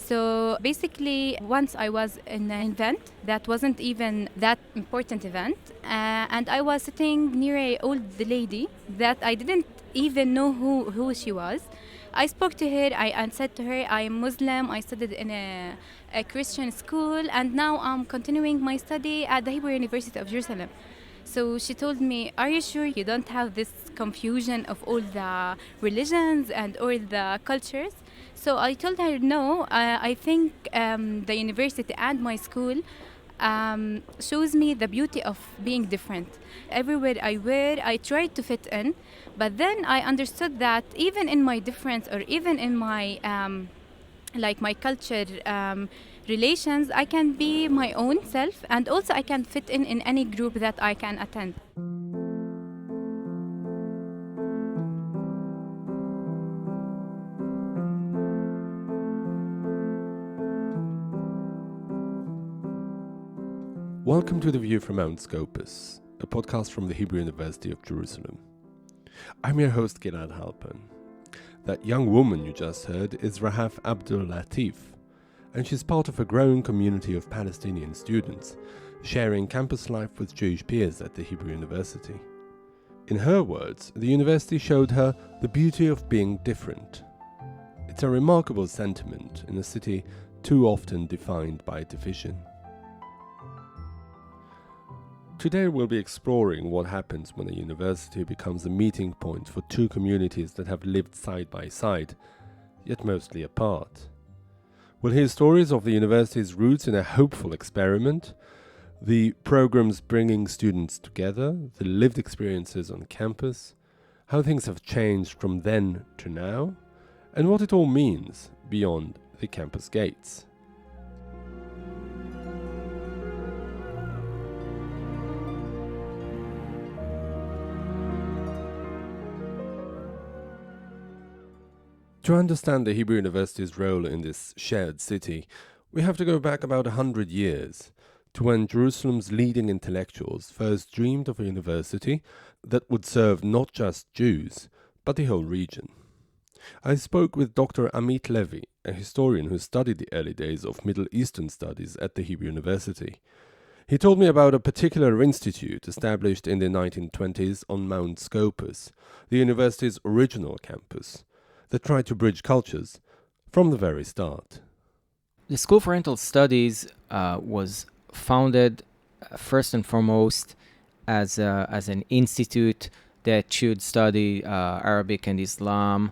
So basically, once I was in an event that wasn't even that important event, and I was sitting near a old lady that I didn't even know who she was. I spoke to her. I said to her, I am Muslim. I studied in a Christian school, and now I'm continuing my study at the Hebrew University of Jerusalem. So she told me, are you sure you don't have this confusion of all the religions and all the cultures? So I told her, no, I think the university and my school shows me the beauty of being different. Everywhere I were, I tried to fit in, but then I understood that even in my difference or even in my like my culture relations, I can be my own self, and also I can fit in any group that I can attend. Welcome to The View from Mount Scopus, a podcast from the Hebrew University of Jerusalem. I'm your host, Gilad Halpern. That young woman you just heard is Rahaf Abdul Latif, and she's part of a growing community of Palestinian students, sharing campus life with Jewish peers at the Hebrew University. In her words, the university showed her the beauty of being different. It's a remarkable sentiment in a city too often defined by division. Today we'll be exploring what happens when a university becomes a meeting point for two communities that have lived side by side, yet mostly apart. We'll hear stories of the university's roots in a hopeful experiment, the programs bringing students together, the lived experiences on campus, how things have changed from then to now, and what it all means beyond the campus gates. To understand the Hebrew University's role in this shared city, we have to go back about 100 years, to when Jerusalem's leading intellectuals first dreamed of a university that would serve not just Jews, but the whole region. I spoke with Dr. Amit Levy, a historian who studied the early days of Middle Eastern studies at the Hebrew University. He told me about a particular institute established in the 1920s on Mount Scopus, the university's original campus, that tried to bridge cultures from the very start. The School for Oriental Studies was founded first and foremost as an institute that should study Arabic and Islam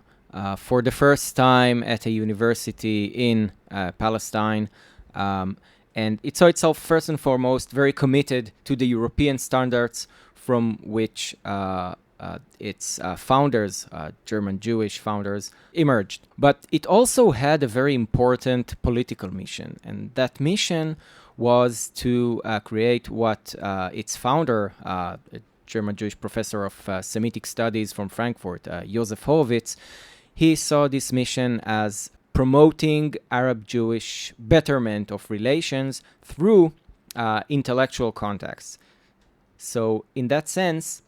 for the first time at a university in Palestine. And it saw itself first and foremost very committed to the European standards from which its founders, German Jewish founders, emerged. But it also had a very important political mission, and that mission was to create what its founder, a German Jewish professor of Semitic studies from Frankfurt, Josef Horowitz, he saw this mission as promoting Arab-Jewish betterment of relations through intellectual contacts. So in that sense,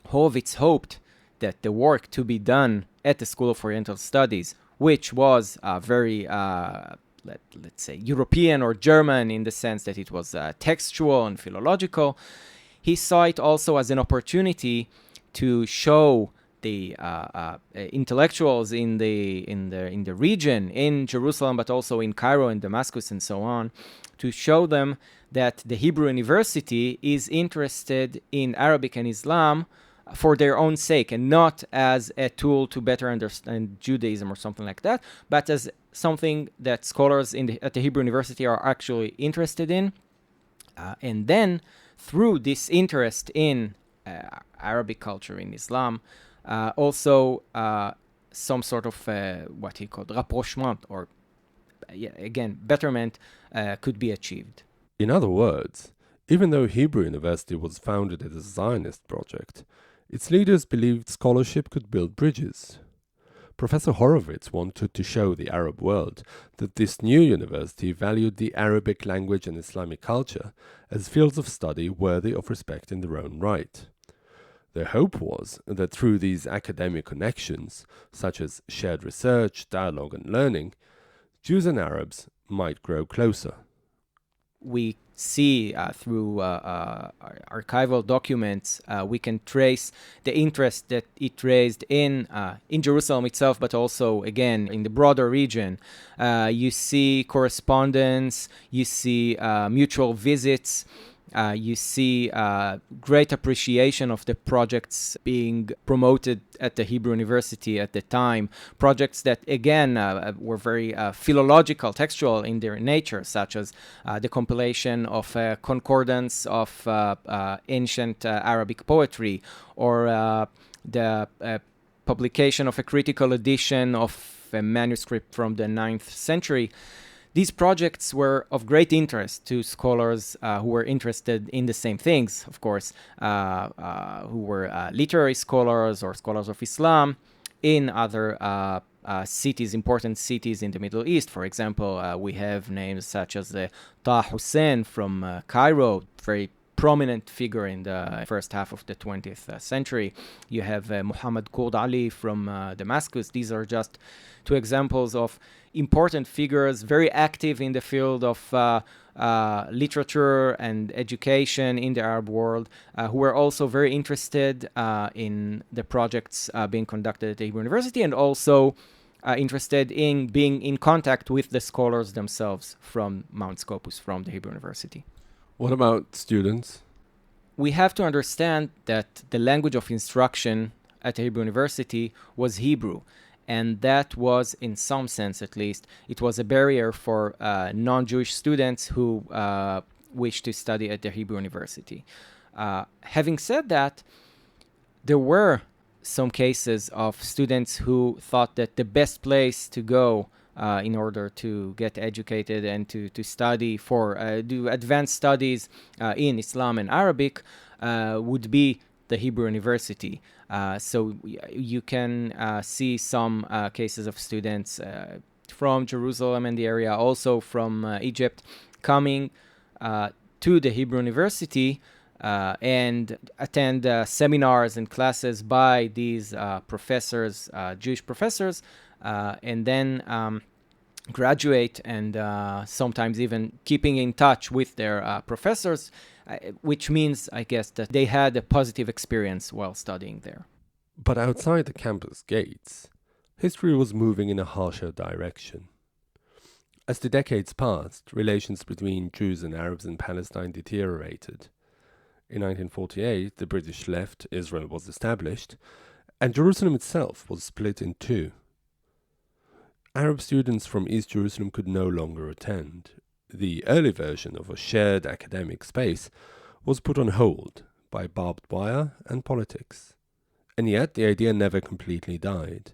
Horowitz hoped that the work to be done at the School of Oriental Studies, which was very, let's say, European or German in the sense that it was textual and philological, he saw it also as an opportunity to show the intellectuals in the region, in Jerusalem, but also in Cairo and Damascus and so on, to show them that the Hebrew University is interested in Arabic and Islam for their own sake, and not as a tool to better understand Judaism or something like that, but as something that scholars at the Hebrew University are actually interested in. And then, through this interest in Arabic culture, in Islam, also some sort of what he called rapprochement, or again, betterment could be achieved. In other words, even though Hebrew University was founded as a Zionist project, its leaders believed scholarship could build bridges. Professor Horowitz wanted to show the Arab world that this new university valued the Arabic language and Islamic culture as fields of study worthy of respect in their own right. Their hope was that through these academic connections, such as shared research, dialogue and learning, Jews and Arabs might grow closer. We see through archival documents, we can trace the interest that it raised in Jerusalem itself, but also, again, in the broader region. You see correspondence, you see mutual visits, you see great appreciation of the projects being promoted at the Hebrew University at the time. Projects that, again, were very philological, textual in their nature, such as the compilation of a concordance of ancient Arabic poetry, or the publication of a critical edition of a manuscript from the 9th century. These projects were of great interest to scholars who were interested in the same things, of course, who were literary scholars or scholars of Islam in other cities, important cities in the Middle East. For example, we have names such as Taha Hussein from Cairo, very prominent figure in the first half of the 20th century. You have Muhammad Qurd Ali from Damascus. These are just two examples of important figures, very active in the field of literature and education in the Arab world, who were also very interested in the projects being conducted at the Hebrew University, and also interested in being in contact with the scholars themselves from Mount Scopus, from the Hebrew University. What about students? We have to understand that the language of instruction at the Hebrew University was Hebrew. And that was, in some sense at least, it was a barrier for non-Jewish students who wished to study at the Hebrew University. Having said that, there were some cases of students who thought that the best place to go in order to get educated and to study do advanced studies in Islam and Arabic would be the Hebrew University. So you can see some cases of students from Jerusalem and the area, also from Egypt, coming to the Hebrew University and attend seminars and classes by these professors, Jewish professors, and then graduate, and sometimes even keeping in touch with their professors, which means, I guess, that they had a positive experience while studying there. But outside the campus gates, history was moving in a harsher direction. As the decades passed, relations between Jews and Arabs in Palestine deteriorated. In 1948, the British left, Israel was established, and Jerusalem itself was split in two. Arab students from East Jerusalem could no longer attend. The early version of a shared academic space was put on hold by barbed wire and politics. And yet the idea never completely died.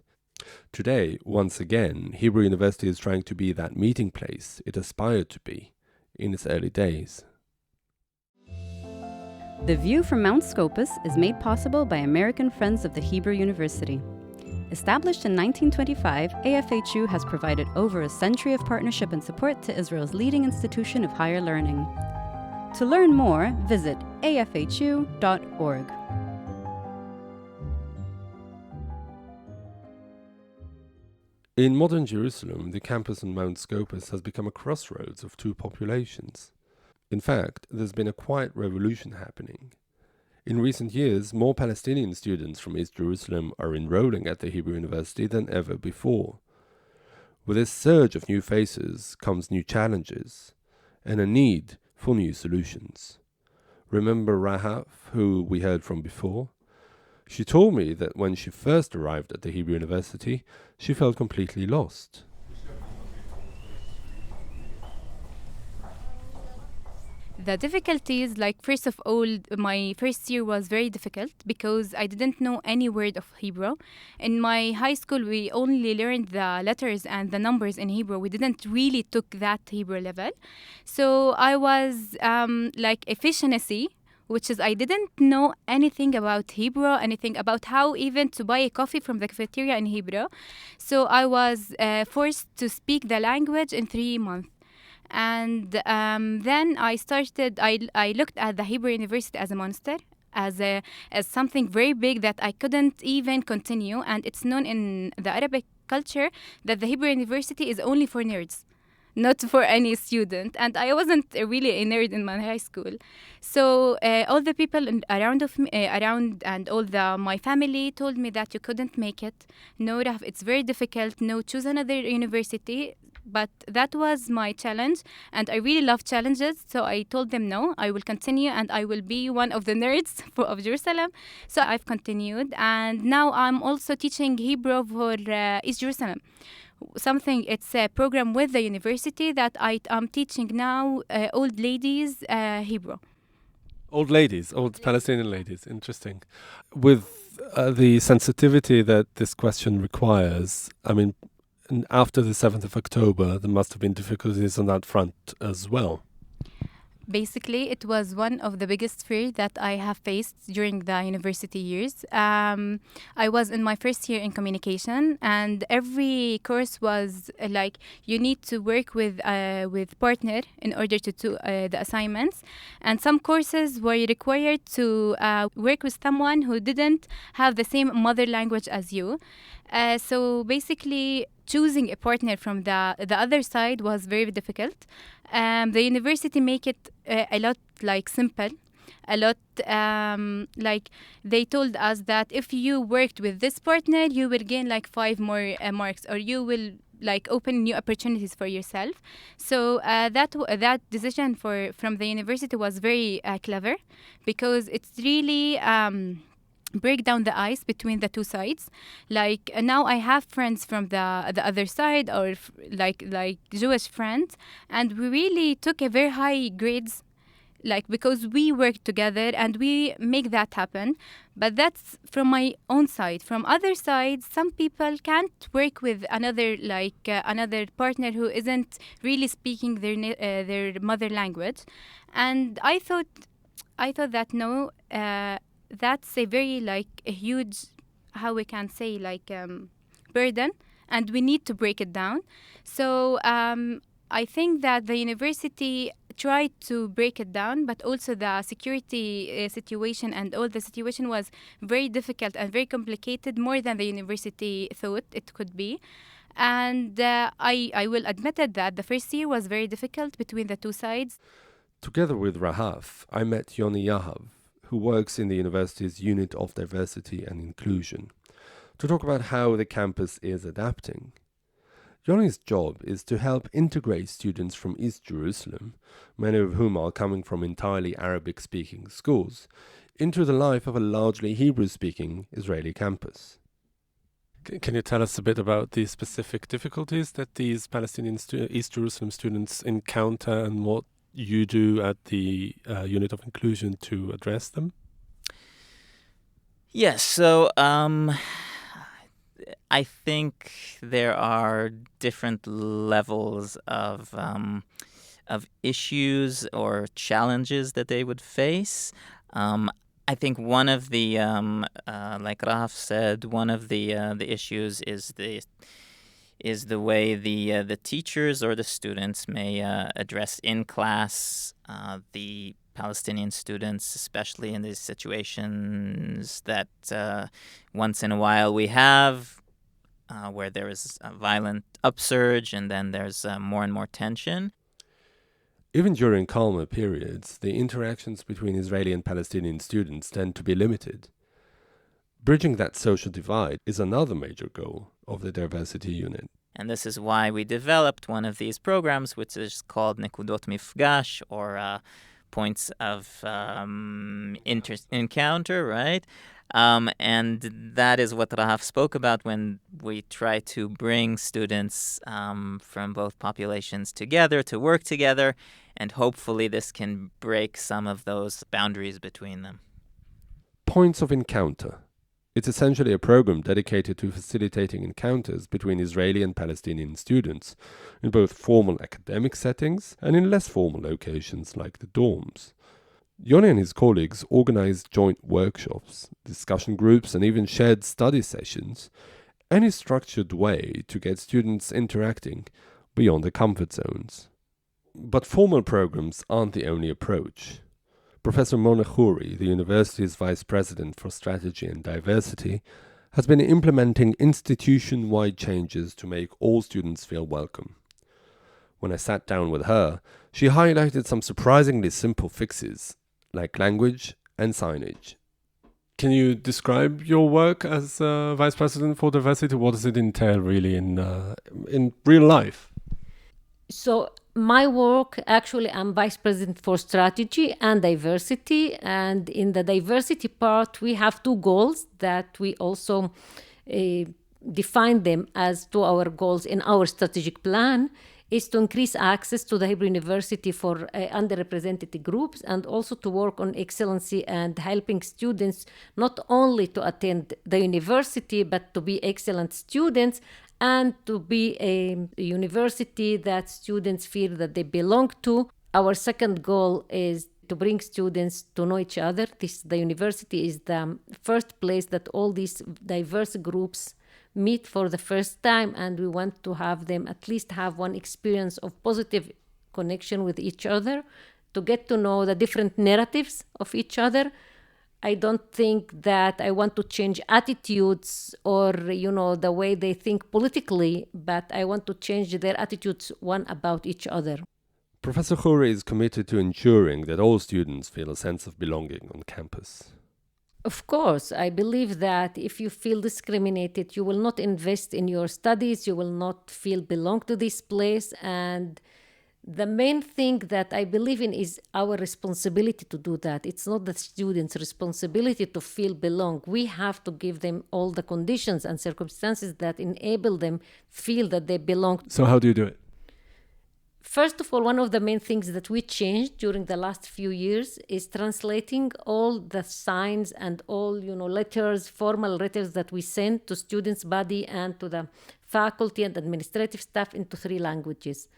Today, once again, Hebrew University is trying to be that meeting place it aspired to be in its early days. The view from Mount Scopus is made possible by American Friends of the Hebrew University. Established in 1925, AFHU has provided over a century of partnership and support to Israel's leading institution of higher learning. To learn more, visit afhu.org. In modern Jerusalem, the campus on Mount Scopus has become a crossroads of two populations. In fact, there's been a quiet revolution happening. In recent years, more Palestinian students from East Jerusalem are enrolling at the Hebrew University than ever before. With this surge of new faces comes new challenges and a need for new solutions. Remember Rahaf, who we heard from before? She told me that when she first arrived at the Hebrew University, she felt completely lost. The difficulties, like, first of all, my first year was very difficult because I didn't know any word of Hebrew. In my high school, we only learned the letters and the numbers in Hebrew. We didn't really took that Hebrew level. So I was like efficiency, which is I didn't know anything about Hebrew, anything about how even to buy a coffee from the cafeteria in Hebrew. So I was forced to speak the language in 3 months. And then I looked at the Hebrew University as a monster, as something very big that I couldn't even continue. And it's known in the Arabic culture that the Hebrew University is only for nerds, not for any student. And I wasn't really a nerd in my high school. So all the people around of me, around and all my family told me that you couldn't make it. No, Raf, it's very difficult. No, choose another university. But that was my challenge, and I really love challenges. So I told them no, I will continue, and I will be one of the nerds of Jerusalem. So I've continued, and now I'm also teaching Hebrew for East Jerusalem. It's a program with the university that I'm teaching now old ladies Hebrew. Old Palestinian ladies. Interesting. With the sensitivity that this question requires, I mean, and after the 7th of October, there must have been difficulties on that front as well. Basically, it was one of the biggest fears that I have faced during the university years. I was in my first year in communication, and every course was like you need to work with partner in order to do the assignments. And some courses were required to work with someone who didn't have the same mother language as you. So basically, choosing a partner from the other side was very difficult. The university make it a lot like simple, a lot like they told us that if you worked with this partner, you will gain like 5 more marks, or you will like open new opportunities for yourself. So that decision from the university was very clever, because it's really break down the ice between the two sides. Like now I have friends from the other side, or like Jewish friends, and we really took a very high grades, like because we work together and we make that happen. But that's from my own side. From other sides, some people can't work with another another partner who isn't really speaking their mother language. And I thought that no, that's a very like a huge, how we can say, like burden, and we need to break it down. So I think that the university tried to break it down, but also the security situation and all the situation was very difficult and very complicated, more than the university thought it could be. And I will admit it that the first year was very difficult between the two sides. Together with Rahaf, I met Yoni Yahav, who works in the university's Unit of Diversity and Inclusion, to talk about how the campus is adapting. Yoni's job is to help integrate students from East Jerusalem, many of whom are coming from entirely Arabic-speaking schools, into the life of a largely Hebrew-speaking Israeli campus. Can you tell us a bit about the specific difficulties that these Palestinian East Jerusalem students encounter, and what you do at the Unit of Inclusion to address them? Yes, so I think there are different levels of issues or challenges that they would face. I think one of the, like Rahaf said, one of the issues is the way the teachers or the students may address in class the Palestinian students, especially in these situations that once in a while we have, where there is a violent upsurge and then there's more and more tension. Even during calmer periods, the interactions between Israeli and Palestinian students tend to be limited. Bridging that social divide is another major goal of the diversity unit. And this is why we developed one of these programs, which is called Nekudot Mifgash, or points of encounter, right? And that is what Rahaf spoke about when we try to bring students from both populations together to work together, and hopefully this can break some of those boundaries between them. Points of encounter. It's essentially a program dedicated to facilitating encounters between Israeli and Palestinian students in both formal academic settings and in less formal locations like the dorms. Yoni and his colleagues organize joint workshops, discussion groups, and even shared study sessions, any structured way to get students interacting beyond their comfort zones. But formal programs aren't the only approach. Professor Mona Khoury, the university's vice president for strategy and diversity, has been implementing institution-wide changes to make all students feel welcome. When I sat down with her, she highlighted some surprisingly simple fixes, like language and signage. Can you describe your work as Vice President for Diversity? What does it entail really in real life? So my work, actually, I'm Vice President for Strategy and Diversity. And in the diversity part, we have two goals that we also define them as to our goals in our strategic plan, is to increase access to the Hebrew University for underrepresented groups, and also to work on excellency and helping students not only to attend the university, but to be excellent students and to be a university that students feel that they belong to. Our second goal is to bring students to know each other. The university is the first place that all these diverse groups meet for the first time, and we want to have them at least have one experience of positive connection with each other, to get to know the different narratives of each other. I don't think that I want to change attitudes or, the way they think politically, but I want to change their attitudes one about each other. Professor Khoury is committed to ensuring that all students feel a sense of belonging on campus. Of course, I believe that if you feel discriminated, you will not invest in your studies, you will not feel belong to this place. And the main thing that I believe in is our responsibility to do that. It's not the students' responsibility to feel belong. We have to give them all the conditions and circumstances that enable them feel that they belong. So how do you do it? First of all, one of the main things that we changed during the last few years is translating all the signs and all, letters, formal letters that we send to students' body and to the faculty and administrative staff into 3 languages.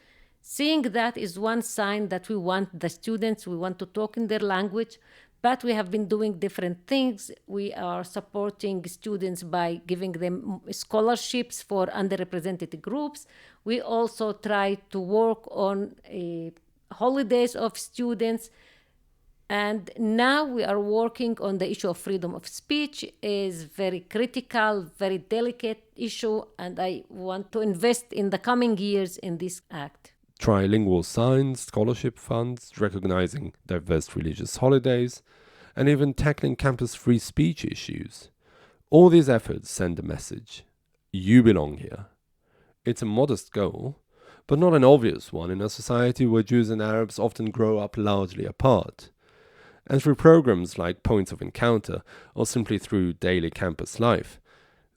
Seeing that is one sign that we want the students, we want to talk in their language, but we have been doing different things. We are supporting students by giving them scholarships for underrepresented groups. We also try to work on holidays of students. And now we are working on the issue of freedom of speech. Is very critical, very delicate issue, and I want to invest in the coming years in this act. Trilingual signs, scholarship funds, recognizing diverse religious holidays, and even tackling campus free speech issues. All these efforts send a message. You belong here. It's a modest goal, but not an obvious one in a society where Jews and Arabs often grow up largely apart. And through programs like Points of Encounter, or simply through daily campus life,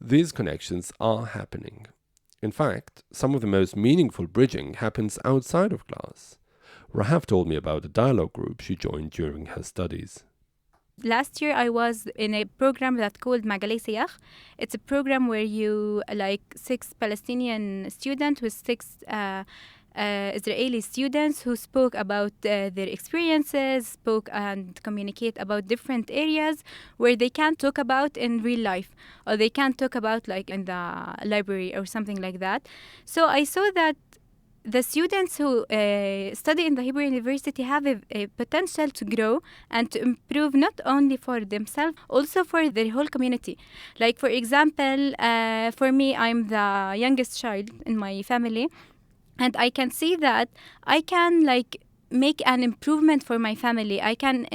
these connections are happening. In fact, some of the most meaningful bridging happens outside of class. Rahaf told me about a dialogue group she joined during her studies. Last year, I was in a program that's called Magalay Siyakh. It's a program where you, 6 Palestinian students with 6 Israeli students who spoke about their experiences, spoke and communicate about different areas where they can't talk about in real life, or they can't talk about in the library or something like that. So I saw that the students who study in the Hebrew University have a potential to grow and to improve not only for themselves, also for their whole community. For example, for me, I'm the youngest child in my family. And I can see that I can make an improvement for my family. I can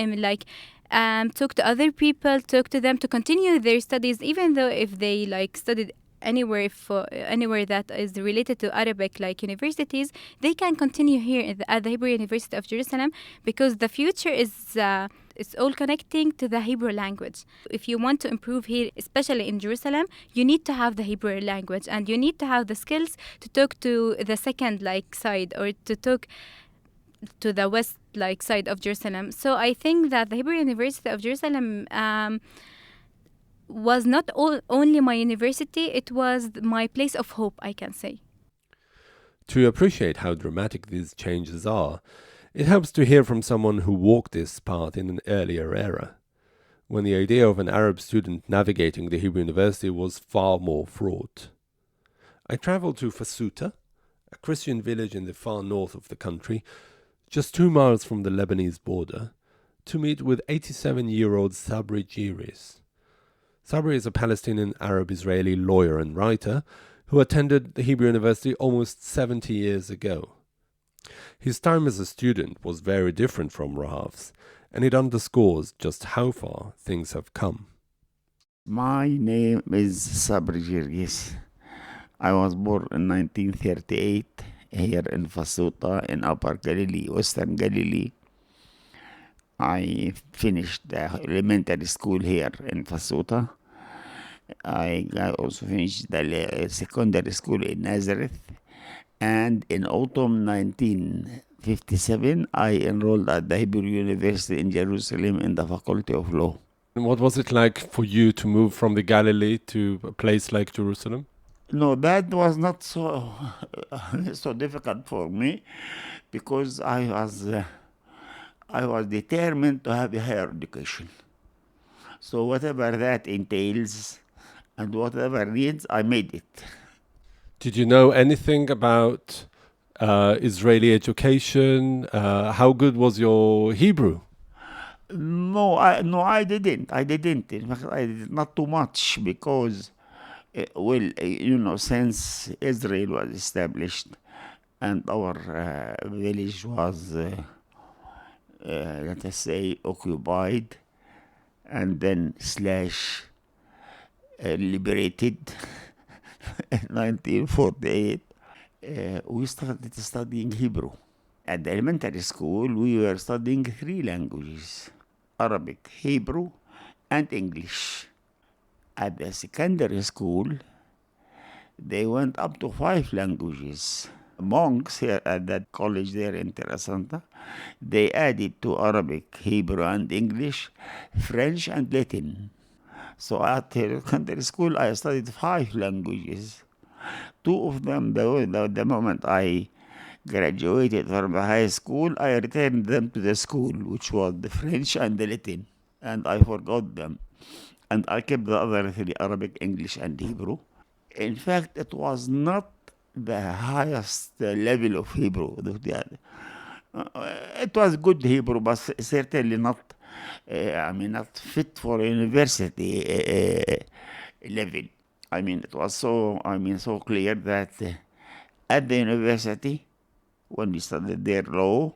talk to other people, talk to them to continue their studies, even though if they studied anywhere that is related to Arabic, universities, they can continue here at the Hebrew University of Jerusalem, because the future is it's all connecting to the Hebrew language. If you want to improve here, especially in Jerusalem, you need to have the Hebrew language, and you need to have the skills to talk to the second side, or to talk to the west side of Jerusalem. So I think that the Hebrew University of Jerusalem was not only my university, it was my place of hope, I can say. To appreciate how dramatic these changes are, it helps to hear from someone who walked this path in an earlier era, when the idea of an Arab student navigating the Hebrew University was far more fraught. I traveled to Fasuta, a Christian village in the far north of the country, just 2 miles from the Lebanese border, to meet with 87-year-old Sabri Jiris. Sabri is a Palestinian Arab-Israeli lawyer and writer who attended the Hebrew University almost 70 years ago. His time as a student was very different from Rahav's, and it underscores just how far things have come. My name is Sabri Girgis. I was born in 1938 here in Fasuta in Upper Galilee, Western Galilee. I finished the elementary school here in Fasuta. I also finished the secondary school in Nazareth. And in autumn 1957, I enrolled at the Hebrew University in Jerusalem in the Faculty of Law. And what was it like for you to move from the Galilee to a place like Jerusalem? No, that was not so so difficult for me because I was determined to have a higher education. So whatever that entails and whatever needs, I made it. Did you know anything about Israeli education? How good was your Hebrew? No, I didn't. In fact, I did not too much because, since Israel was established and our village was, let us say, occupied and then liberated in 1948, we started studying Hebrew. At the elementary school, we were studying 3 languages: Arabic, Hebrew, and English. At the secondary school, they went up to 5 languages. Monks here at that college there in Terasanta, they added to Arabic, Hebrew, and English, French, and Latin. So at the secondary school, I studied 5 languages. 2 of them, the moment I graduated from the high school, I returned them to the school, which was the French and the Latin, and I forgot them. And I kept the other 3, Arabic, English, and Hebrew. In fact, it was not the highest level of Hebrew. It was good Hebrew, but certainly not, not fit for university level. It was so clear that at the university, when we studied their law,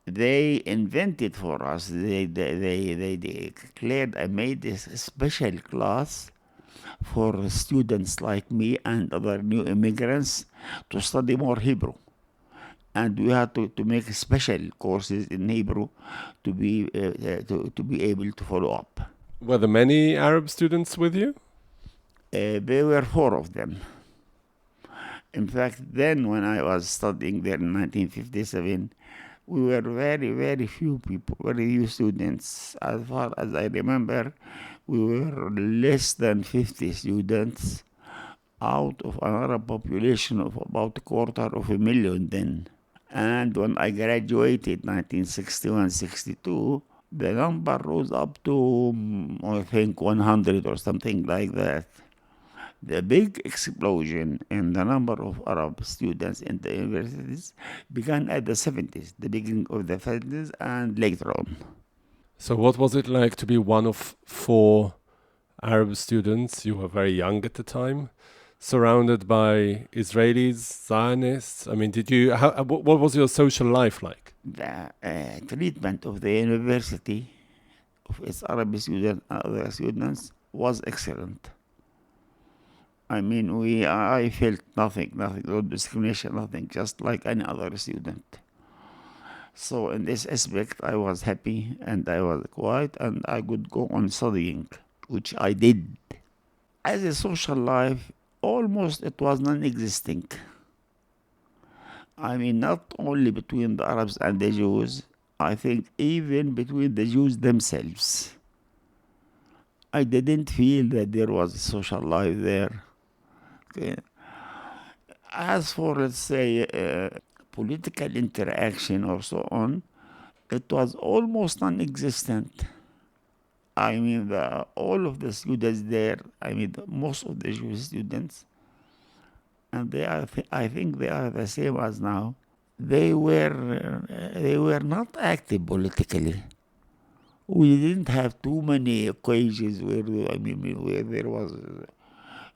they invented for us, they declared I made this special class for students like me and other new immigrants to study more Hebrew. And we had to make special courses in Hebrew to be able to follow up. Were there many Arab students with you? There were 4 of them. In fact, then when I was studying there in 1957, we were very, very few people, very few students. As far as I remember, we were less than 50 students out of an Arab population of about 250,000 then. And when I graduated 1961-62, the number rose up to, I think, 100 or something like that. The big explosion in the number of Arab students in the universities began at the 70s, the beginning of the 70s, and later on. So what was it like to be one of 4 Arab students? You were very young at the time, surrounded by Israelis, Zionists. What was your social life like? The treatment of the university of its Arab students and other students was excellent. I felt nothing, no discrimination, nothing, just like any other student. So in this aspect, I was happy and I was quiet and I could go on studying, which I did. As a social life, almost it was non-existing. Not only between the Arabs and the Jews, I think even between the Jews themselves. I didn't feel that there was a social life there. Okay. As for, let's say, political interaction or so on, it was almost non-existent. All of the students there, most of the Jewish students, and I think they are the same as now. They were not active politically. We didn't have too many occasions where where there was,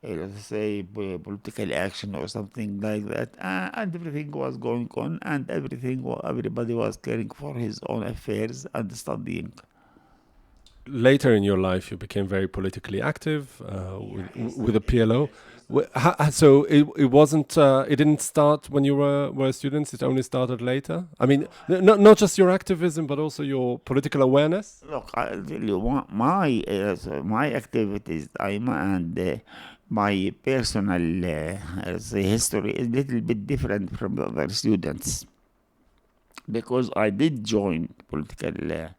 let's say, political action or something like that, and everything was going on, and everybody was caring for his own affairs and studying. Later in your life, you became very politically active with the PLO. So it wasn't. It didn't start when you were students. It only started later. I mean, not just your activism, but also your political awareness. Look, I'll tell you, my activities, and my personal say history is a little bit different from the other students, because I did join political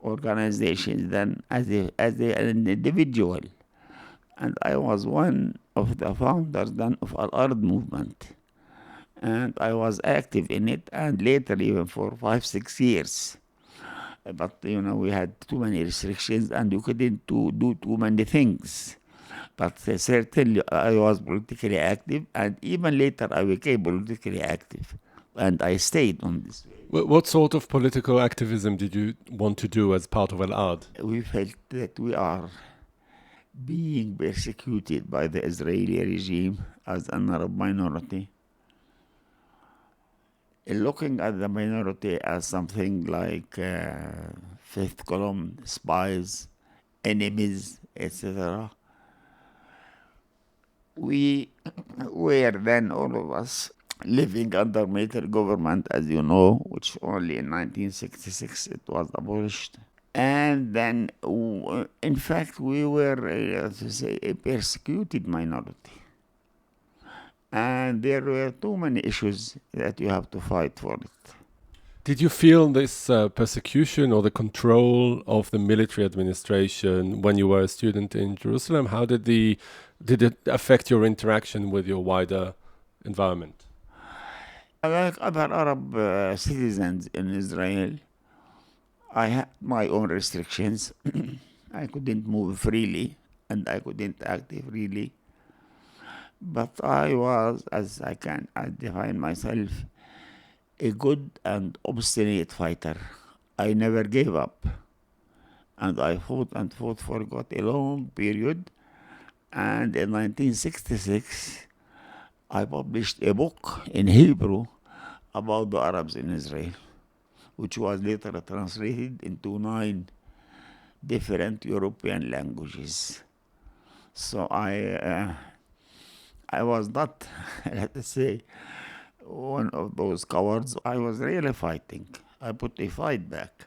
organizations then as an individual, and I was one of the founders then of Al-Ard movement, and I was active in it, and later even for 5-6 years. But we had too many restrictions, and you couldn't do too many things. But certainly I was politically active, and even later I became politically active, and I stayed on this way. What sort of political activism did you want to do as part of Al-Ard? We felt that we are being persecuted by the Israeli regime as an Arab minority, looking at the minority as something like fifth column, spies, enemies, etc. We were then, all of us, living under military government, as you know, which only in 1966 it was abolished. And then, in fact, we were, a persecuted minority. And there were too many issues that you have to fight for it. Did you feel this persecution or the control of the military administration when you were a student in Jerusalem? How did it affect your interaction with your wider environment? Like other Arab citizens in Israel, I had my own restrictions. I couldn't move freely, and I couldn't act freely. But I was, as I define myself, a good and obstinate fighter. I never gave up, and I fought and fought for a long period. And in 1966, I published a book in Hebrew about the Arabs in Israel, which was later translated into 9 different European languages. So I was not, let's say, one of those cowards. I was really fighting. I put a fight back.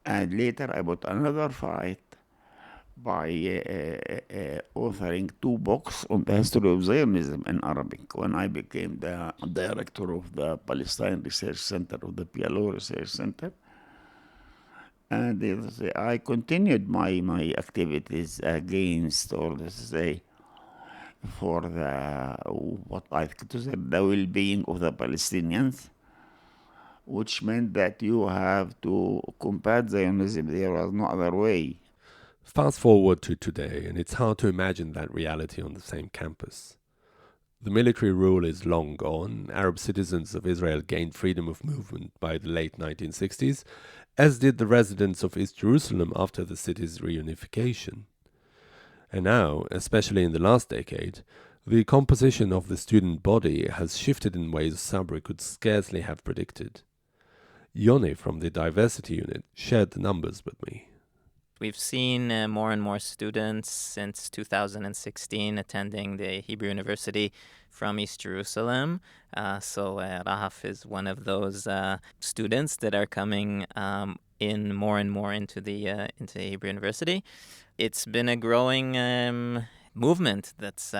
And later I put another fight by authoring 2 books on the history of Zionism in Arabic when I became the director of the Palestine Research Center, of the PLO Research Center. And I continued my activities against, or let's say, for what I consider the well-being of the Palestinians, which meant that you have to combat Zionism. There was no other way. Fast forward to today, and it's hard to imagine that reality on the same campus. The military rule is long gone. Arab citizens of Israel gained freedom of movement by the late 1960s, as did the residents of East Jerusalem after the city's reunification. And now, especially in the last decade, the composition of the student body has shifted in ways Sabri could scarcely have predicted. Yoni from the diversity unit shared the numbers with me. We've seen more and more students since 2016 attending the Hebrew University from East Jerusalem. So Rahaf is one of those students that are coming in more and more into the Hebrew University. It's been a growing movement that's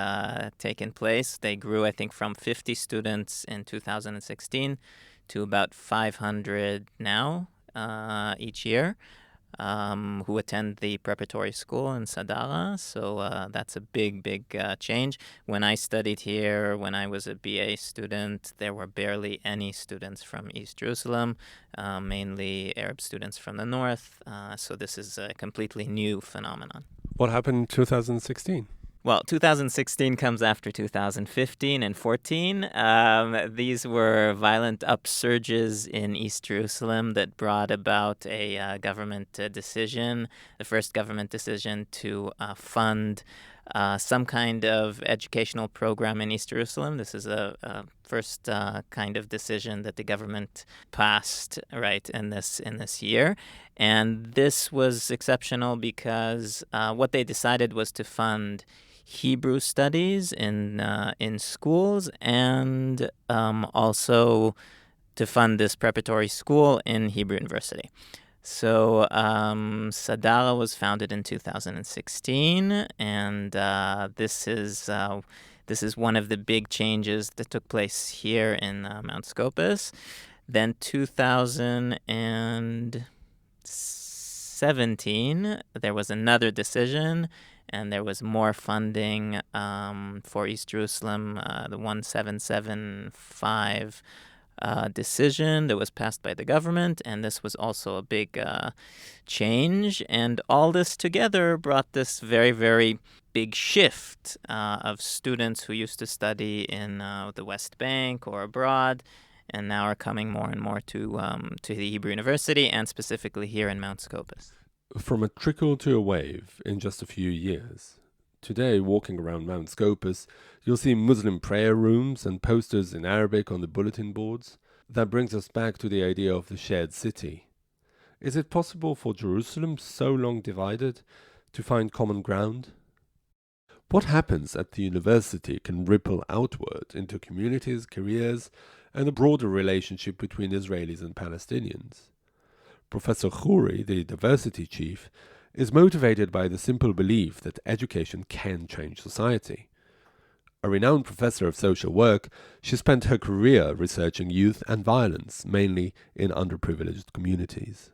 taken place. They grew, I think, from 50 students in 2016 to about 500 now each year. Who attend the preparatory school in Sadara. So that's a big change. When I studied here, when I was a BA student, there were barely any students from East Jerusalem, mainly Arab students from the north. So this is a completely new phenomenon. What happened in 2016? Well, 2016 comes after 2015 and 14. These were violent upsurges in East Jerusalem that brought about a government decision, the first government decision to fund some kind of educational program in East Jerusalem. This is a first kind of decision that the government passed right in this year. And this was exceptional because what they decided was to fund Hebrew studies in schools, and also to fund this preparatory school in Hebrew University. So Sadara was founded in 2016, and this is one of the big changes that took place here in Mount Scopus. Then 2017, there was another decision, and there was more funding for East Jerusalem, the 1775 decision that was passed by the government, and this was also a big change. And all this together brought this very, very big shift of students who used to study in the West Bank or abroad, and now are coming more and more to the Hebrew University, and specifically here in Mount Scopus. From a trickle to a wave in just a few years. Today, walking around Mount Scopus, you'll see Muslim prayer rooms and posters in Arabic on the bulletin boards. That brings us back to the idea of the shared city. Is it possible for Jerusalem, so long divided, to find common ground? What happens at the university can ripple outward into communities, careers, and a broader relationship between Israelis and Palestinians. Professor Khoury, the diversity chief, is motivated by the simple belief that education can change society. A renowned professor of social work, she spent her career researching youth and violence, mainly in underprivileged communities.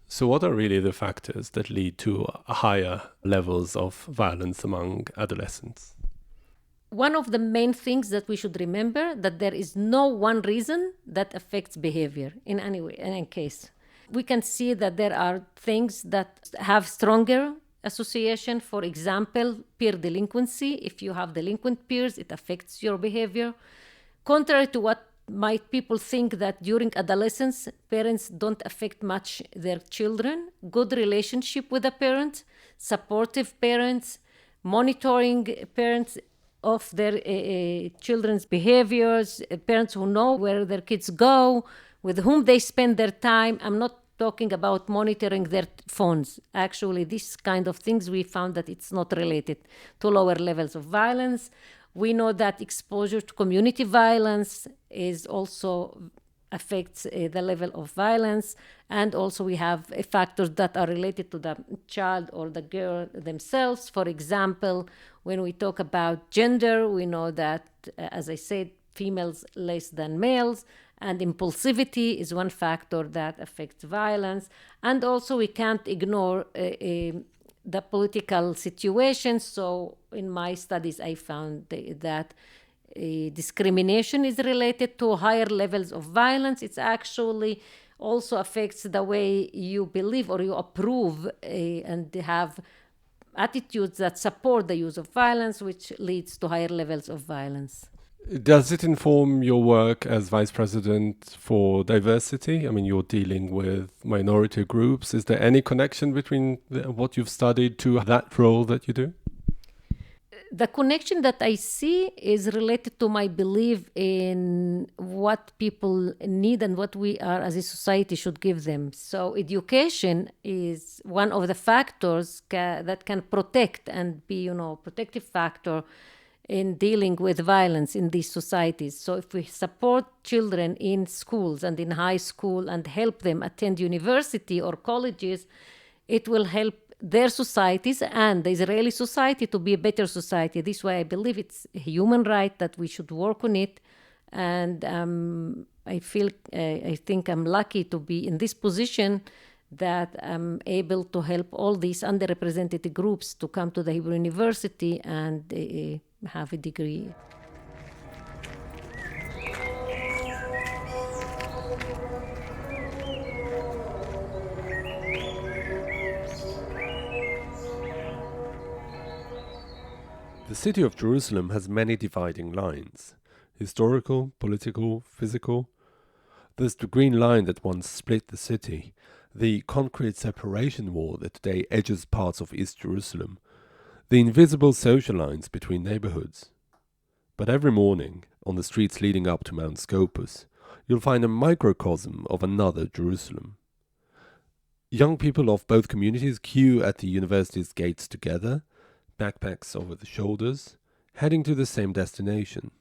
So what are really the factors that lead to higher levels of violence among adolescents? One of the main things that we should remember, that there is no one reason that affects behavior in any way, in any case. We can see that there are things that have stronger association. For example, peer delinquency. If you have delinquent peers, it affects your behavior. Contrary to what might people think, that during adolescence, parents don't affect much their children. Good relationship with the parents, supportive parents, monitoring parents of their children's behaviors, parents who know where their kids go, with whom they spend their time. I'm not talking about monitoring their phones. Actually, these kind of things, we found that it's not related to lower levels of violence. We know that exposure to community violence is also affects the level of violence. And also we have factors that are related to the child or the girl themselves. For example, when we talk about gender, we know that, as I said, females less than males, and impulsivity is one factor that affects violence. And also we can't ignore the political situation. So in my studies, I found that discrimination is related to higher levels of violence. It's actually also affects the way you believe or you approve and have attitudes that support the use of violence, which leads to higher levels of violence. Does it inform your work as Vice President for Diversity? I mean, you're dealing with minority groups. Is there any connection between what you've studied to that role that you do? The connection that I see is related to my belief in what people need and what we are as a society should give them. So education is one of the factors that can protect and be, protective factor in dealing with violence in these societies. So if we support children in schools and in high school and help them attend university or colleges, it will help their societies and the Israeli society to be a better society. This is why I believe it's a human right that we should work on it. And I think I'm lucky to be in this position that I'm able to help all these underrepresented groups to come to the Hebrew University and have a degree. The city of Jerusalem has many dividing lines: historical, political, physical. There's the green line that once split the city, the concrete separation wall that today edges parts of East Jerusalem, the invisible social lines between neighborhoods. But every morning, on the streets leading up to Mount Scopus, you'll find a microcosm of another Jerusalem. Young people of both communities queue at the university's gates together, backpacks over the shoulders, heading to the same destination.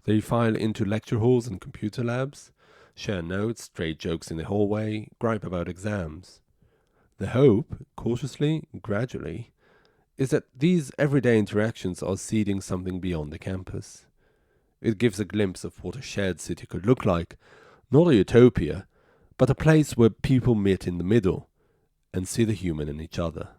They file into lecture halls and computer labs, share notes, trade jokes in the hallway, gripe about exams. The hope, cautiously, gradually, is that these everyday interactions are seeding something beyond the campus. It gives a glimpse of what a shared city could look like, not a utopia, but a place where people meet in the middle and see the human in each other.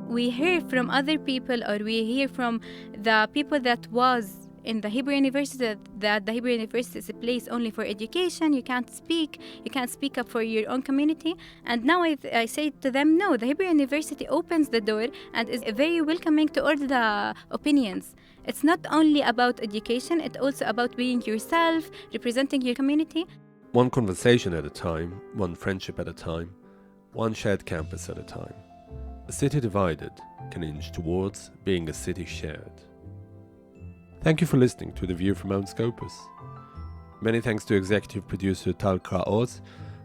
We hear from other people, or we hear from the people that was in the Hebrew University, that the Hebrew University is a place only for education. You can't speak up for your own community. And now I say to them, no, the Hebrew University opens the door and is very welcoming to all the opinions. It's not only about education, it's also about being yourself, representing your community. One conversation at a time, one friendship at a time, one shared campus at a time. A city divided can inch towards being a city shared. Thank you for listening to The View from Mount Scopus. Many thanks to executive producer Tal Kraoz,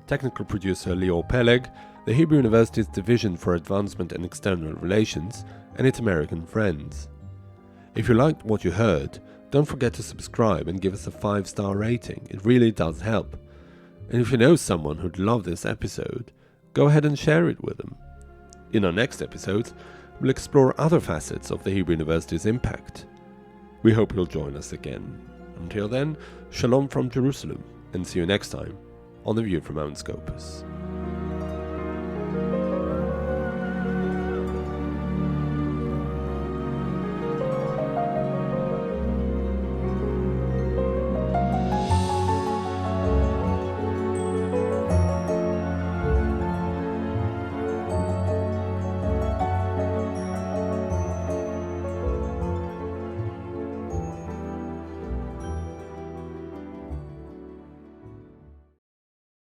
technical producer Leo Peleg, the Hebrew University's Division for Advancement and External Relations, and its American friends. If you liked what you heard, don't forget to subscribe and give us a 5-star rating. It really does help. And if you know someone who'd love this episode, go ahead and share it with them. In our next episode, we'll explore other facets of the Hebrew University's impact. We hope you'll join us again. Until then, shalom from Jerusalem, and see you next time on The View from Mount Scopus.